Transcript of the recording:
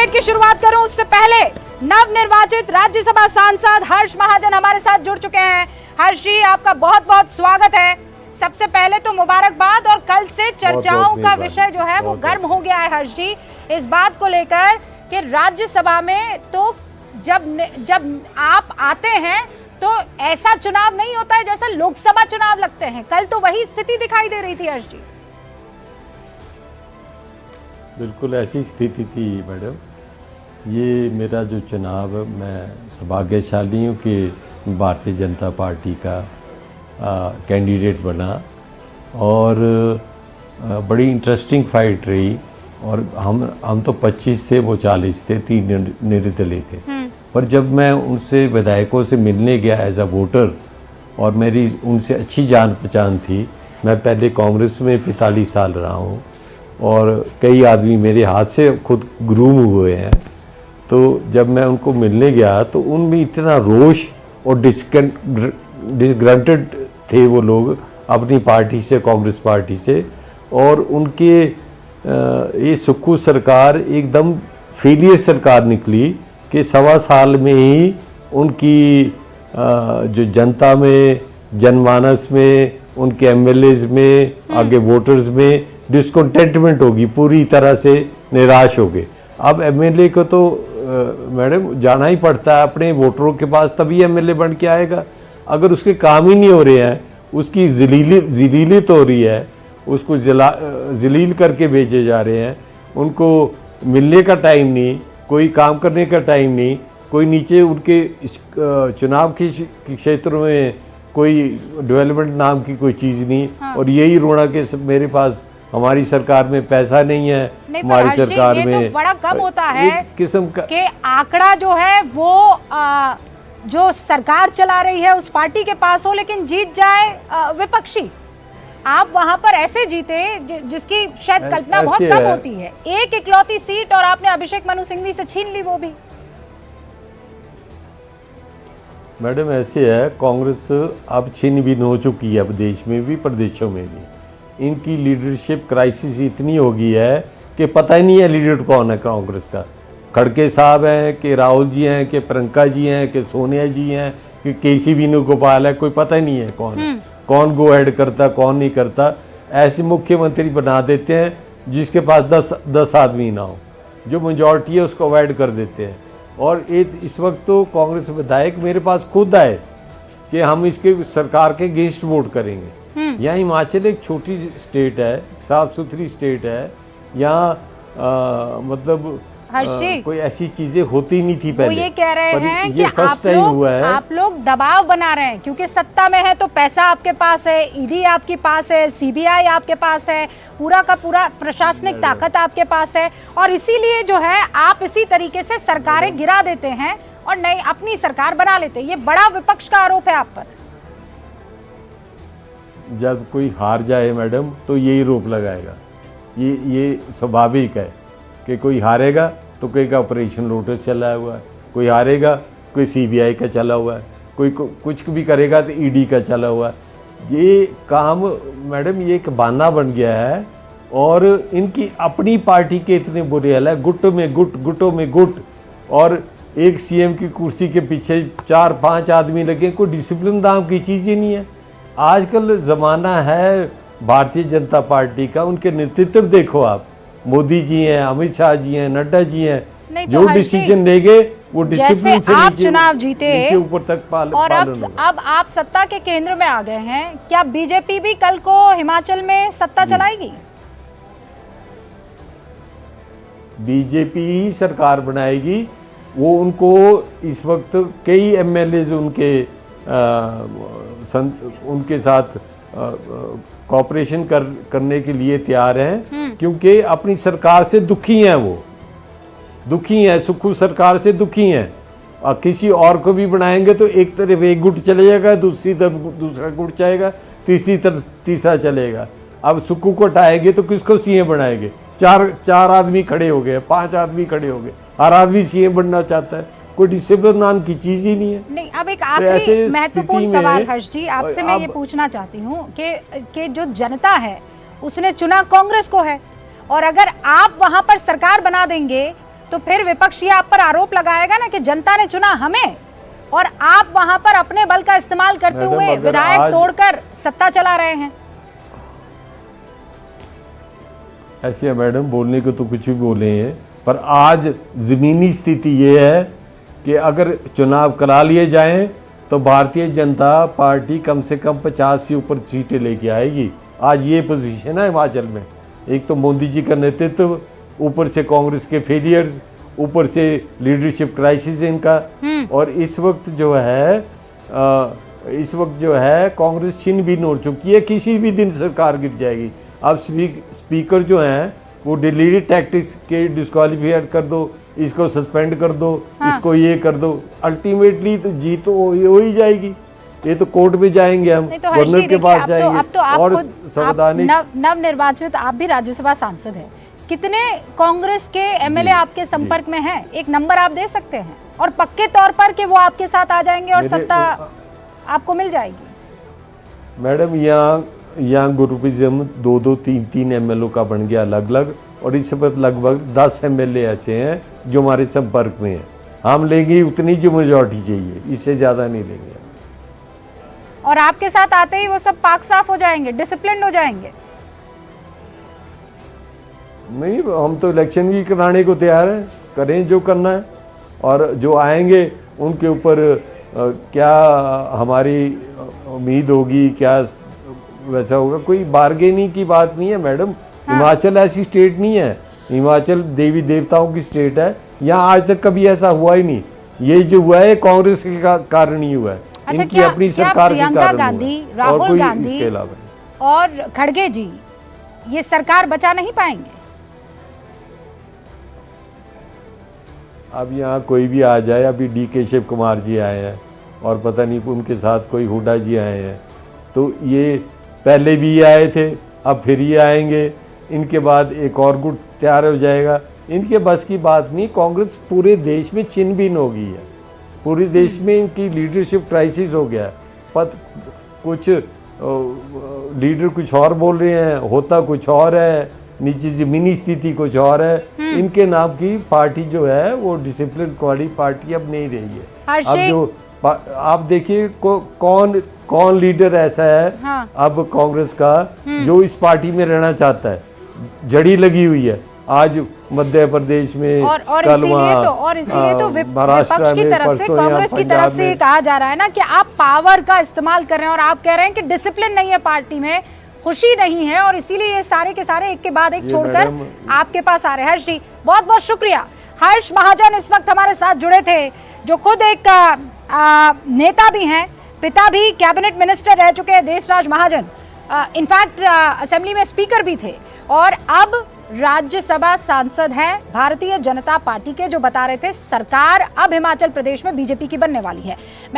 Debate की शुरुआत करूं उससे पहले नवनिर्वाचित राज्यसभा सांसद हर्ष महाजन हमारे साथ जुड़ चुके हैं। हर्ष जी, आपका बहुत बहुत स्वागत है। सबसे पहले तो मुबारकबाद, और कल से चर्चाओं का विषय जो है वो गर्म हो गया है हर्ष जी, इस बात को लेकर कि राज्यसभा में तो जब आप आते हैं तो ऐसा चुनाव नहीं होता है जैसा लोकसभा चुनाव लगते हैं। कल तो वही स्थिति दिखाई दे रही थी हर्ष जी। बिल्कुल ऐसी स्थिति थी मैडम। ये मेरा जो चुनाव, मैं सौभाग्यशाली हूँ कि भारतीय जनता पार्टी का कैंडिडेट बना, और बड़ी इंटरेस्टिंग फाइट रही। और हम तो 25 थे, वो 40 थे, 3 निर्दलीय थे। पर जब मैं उनसे विधायकों से मिलने गया एज अ वोटर, और मेरी उनसे अच्छी जान पहचान थी, मैं पहले कांग्रेस में 45 साल रहा हूँ और कई आदमी मेरे हाथ से खुद ग्रूम हुए हैं, तो जब मैं उनको मिलने गया तो उनमें इतना रोष और डिसग्रंटेड थे वो लोग अपनी पार्टी से, कांग्रेस पार्टी से। और उनके ये सुक्खू सरकार एकदम फेलियर सरकार निकली कि 1.25 साल में ही उनकी जो जनता में, जनमानस में, उनके एमएलएज में, आगे वोटर्स में डिसकंटेंटमेंट होगी, पूरी तरह से निराश हो गए। अब एमएलए को तो मैडम जाना ही पड़ता है अपने वोटरों के पास, तभी एमएलए बन के आएगा। अगर उसके काम ही नहीं हो रहे हैं, उसकी जलीलियत हो रही है, उसको जलील करके भेजे जा रहे हैं, उनको मिलने का टाइम नहीं, कोई काम करने का टाइम नहीं, कोई नीचे उनके चुनाव के क्षेत्रों में कोई डेवलपमेंट नाम की कोई चीज़ नहीं। हाँ। और यही रोना कि मेरे पास, हमारी सरकार में पैसा नहीं है, हमारी सरकार में तो बड़ा कम होता है किस्म का कि आंकड़ा जो है वो जो सरकार चला रही है उस पार्टी के पास हो, लेकिन जीत जाए विपक्षी। आप वहां पर ऐसे जीते जिसकी शायद कल्पना बहुत कम होती है। एक इकलौती सीट, और आपने अभिषेक मनु सिंघवी से छीन ली वो भी। मैडम ऐसे है, कांग्रेस अब छिन भिन्न हो चुकी है, अब देश में भी, प्रदेशों में भी। इनकी लीडरशिप क्राइसिस इतनी हो गई है कि पता ही नहीं है लीडर कौन है कांग्रेस का। खड़गे साहब हैं कि राहुल जी हैं कि प्रियंका जी हैं कि सोनिया जी हैं कि केसी वेणुगोपाल है, कोई पता ही नहीं है कौन है, कौन गो हेड करता, कौन नहीं करता। ऐसे मुख्यमंत्री बना देते हैं जिसके पास 10 आदमी ना हो, जो मेजॉरिटी है उसको अवॉइड कर देते हैं। और इस वक्त तो कांग्रेस विधायक मेरे पास खुद आए कि हम इसके सरकार के अगेंस्ट वोट करेंगे। यहाँ हिमाचल एक छोटी स्टेट है, साफ सुथरी स्टेट है, यहाँ मतलब कोई ऐसी चीजें होती नहीं थी पहले। वो ये कह रहे हैं कि आप लोग दबाव बना रहे हैं क्योंकि सत्ता में है तो पैसा आपके पास है, ईडी आपके पास है, सीबीआई आपके पास है, पूरा का पूरा प्रशासनिक ताकत आपके पास है, और इसीलिए जो है आप इसी तरीके से सरकारें गिरा देते हैं और नई अपनी सरकार बना लेते हैं। ये बड़ा विपक्ष का आरोप है आप पर। जब कोई हार जाए मैडम तो यही रोप लगाएगा, ये स्वाभाविक है कि कोई हारेगा तो कहेगा ऑपरेशन लोटस चला हुआ है, कोई हारेगा कोई सीबीआई का चला हुआ है, कोई कुछ भी करेगा तो ईडी का चला हुआ है। ये काम मैडम ये एक बहाना बन गया है, और इनकी अपनी पार्टी के इतने बुरे हाल है, गुटों में गुट, और एक सीएम की कुर्सी के पीछे 4-5 आदमी लगे, कोई डिसिप्लिन नाम की चीज़ ही नहीं है। आजकल ज़माना है भारतीय जनता पार्टी का, उनके नेतृत्व देखो आप, मोदी जी हैं, अमित शाह जी हैं, नड्डा जी हैं, जो डिसीजन लेंगे वो डिसिप्लिन से आप चुनाव जीते ऊपर तक और अब आप सत्ता के केंद्र में आ गए हैं, क्या बीजेपी भी कल को हिमाचल में सत्ता चलाएगी? बीजेपी ही सरकार बनाएगी। वो उनको इस वक्त कई एमएलए उनके साथ कॉपरेशन करने के लिए तैयार हैं, क्योंकि अपनी सरकार से दुखी हैं, वो दुखी हैं, सुक्खू सरकार से दुखी हैं। और किसी और को भी बनाएंगे तो एक तरफ एक गुट चले जाएगा, दूसरी तरफ दूसरा गुट जाएगा, तीसरी तरफ तीसरा चलेगा। अब सुक्खू को हटाएंगे तो किसको सीएम बनाएंगे? चार आदमी खड़े हो गए, 5 आदमी खड़े हो गए, हर आदमी सीएम बनना चाहता है, कोई डिसिप्लिन नाम की चीज ही नहीं है। नहीं, अब एक आखिरी महत्वपूर्ण सवाल हर्ष जी आपसे मैं ये पूछना चाहती हूँ कि जो जनता है उसने चुना कांग्रेस को है, और अगर आप वहां पर सरकार बना देंगे तो फिर विपक्ष ये आप पर आरोप लगाएगा ना कि जनता ने चुना हमें और आप वहां पर अपने बल का इस्तेमाल करते हुए विधायक तोड़कर सत्ता चला रहे हैं। ऐसे है मैडम, बोलने को तो कुछ भी बोले हैं, पर आज जमीनी स्थिति ये है कि अगर चुनाव करा लिए जाएं तो भारतीय जनता पार्टी कम से कम 50 से ऊपर सीटें लेके आएगी। आज ये पोजीशन है हिमाचल में। एक तो मोदी जी का नेतृत्व, ऊपर से कांग्रेस के फेलियर्स, ऊपर से लीडरशिप क्राइसिस इनका, और इस वक्त जो है कांग्रेस छिन भिन्न हो चुकी है। किसी भी दिन सरकार गिर जाएगी। अब स्पीकर जो हैं वो डिलीटेड टैक्टिक्स के डिस्क्वालीफाई कर दो, इसको सस्पेंड कर दो, इसको ये कर दो, अल्टीमेटली तो जीत तो हो ही जाएगी। ये तो कोर्ट में जाएंगे, हम गवर्नर के पास जाएंगे। अब तो आप और खुद संवैधानिक नव निर्वाचित आप भी राज्यसभा सांसद हैं, कितने कांग्रेस के एमएलए आपके संपर्क में हैं? एक नंबर आप दे सकते हैं और पक्के तौर पर कि वो आपके साथ आ जाएंगे और सत्ता आपको मिल जाएगी? मैडम यहाँ ग्रुपिज्म 2-2, 3-3 एमएलए का बन गया अलग अलग, और इस पर लगभग 10 एमएलए ऐसे हैं जो हमारे संपर्क में हैं। हम लेंगे उतनी जो मेजॉरिटी चाहिए, इससे ज़्यादा नहीं लेंगे। और आपके साथ आते ही वो सब पाक साफ हो जाएंगे, डिसिप्लिन हो जाएंगे? नहीं, हम तो इलेक्शन भी कराने को तैयार हैं, करें जो करना है। और जो आएंगे उनके ऊपर क्या हमारी उम्मीद होगी, क्या वैसा होगा, कोई बार्गेनिंग की बात नहीं है मैडम। हिमाचल ऐसी स्टेट नहीं है, हिमाचल देवी देवताओं की स्टेट है। यहाँ आज तक कभी ऐसा हुआ ही नहीं। ये जो हुआ है कांग्रेस के कारण ही हुआ है। अच्छा, इनकी अपनी सरकार के कारण प्रियंका गांधी, राहुल गांधी और खड़गे जी ये सरकार बचा नहीं पाएंगे? अब यहाँ कोई भी आ जाए, अभी DK शिव कुमार जी आए हैं और पता नहीं उनके साथ कोई हुड्डा जी आए हैं, तो ये पहले भी आए थे, अब फिर ये आएंगे, इनके बाद एक और गुट तैयार हो जाएगा। इनके बस की बात नहीं। कांग्रेस पूरे देश में छिन भिन्न हो गई है, पूरे देश में इनकी लीडरशिप क्राइसिस हो गया है। कुछ लीडर कुछ और बोल रहे हैं, होता कुछ और है, नीचे जमीनी स्थिति कुछ और है। इनके नाम की पार्टी जो है वो डिसिप्लिन वाली पार्टी अब नहीं रही है। अब जो आप देखिए कौन लीडर ऐसा है अब कांग्रेस का जो इस पार्टी में रहना चाहता है। जड़ी लगी हुई है आज मध्य प्रदेश में, और इसीलिए तो विपक्ष की तरफ से, कांग्रेस की तरफ से कहा जा रहा है ना कि आप पावर का इस्तेमाल कर रहे हैं और आप कह रहे हैं कि डिसिप्लिन नहीं है पार्टी में, खुशी नहीं है, और इसीलिए ये सारे के सारे एक के बाद एक छोड़कर आपके पास आ रहे हैं। हर्ष जी बहुत बहुत शुक्रिया। हर्ष महाजन इस वक्त हमारे साथ जुड़े थे, जो खुद एक नेता भी हैं, पिता भी कैबिनेट मिनिस्टर रह चुके हैं, देशराज महाजन, इनफैक्ट असेंबली में स्पीकर भी थे और अब राज्यसभा सांसद हैं भारतीय जनता पार्टी के, जो बता रहे थे सरकार अब हिमाचल प्रदेश में बीजेपी की बनने वाली है।